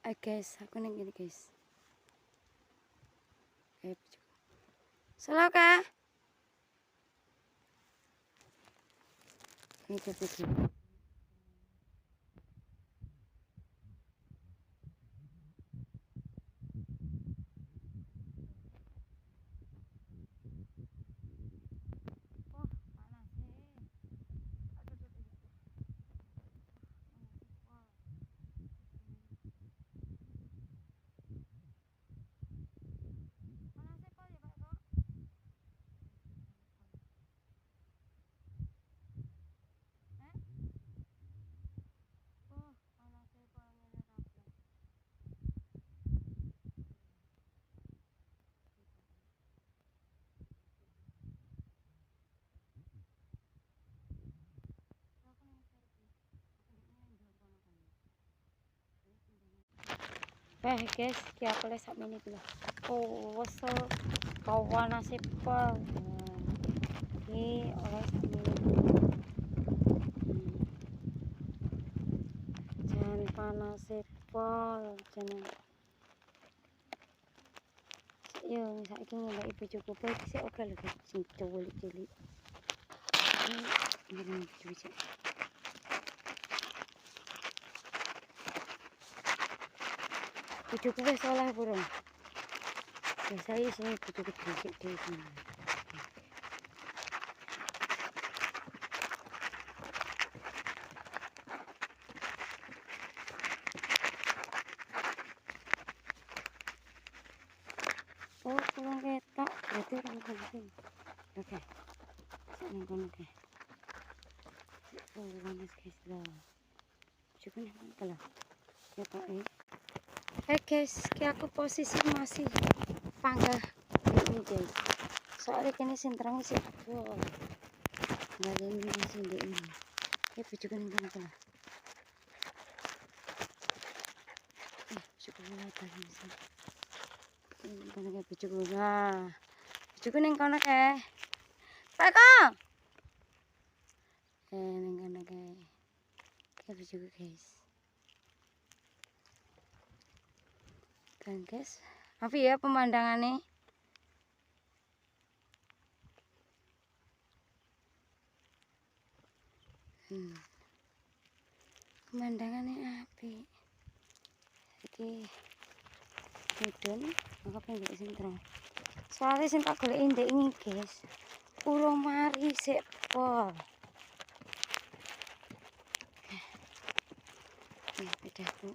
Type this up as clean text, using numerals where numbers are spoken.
Guys, aku ning gini guys. Salah kah? Ini video. Guys, ki aku les sak mini iki lho. Oh, wesel kawan nasib pol. Ki oleh sak mini. Jangan panas pol, jangan. Yo, saiki ngombe bojoku bae sik oke lho, sing cilik-cilik. Ini bojo. Bojoku wis oleh burung. Biasanya sini bojoku dhisik di sini. Oh, kurang ketok, berarti orang penting. Oke, saya kono oke. Oh, panas guys lah. Coba nih apa lah? Ketok guys, kayak aku posisi masih panggah ini guys. Soalnya kini sinterang sih. Wow, nggak ada ini masih di ini. Ya, coba nih kono lah. Coba lihat lagi sih. Kono kayak bojoku lah. Bojoku ning kono kae. Pak Kong. Ning kono kae. Kayak bojoku guys. Kan guys. Apa ya pemandangannya? Pemandangannya api. Iki mudun, maka pengen sinterong. Soalnya sing tak goleki ndek ini guys. Urung mari sik pol. Bedaku.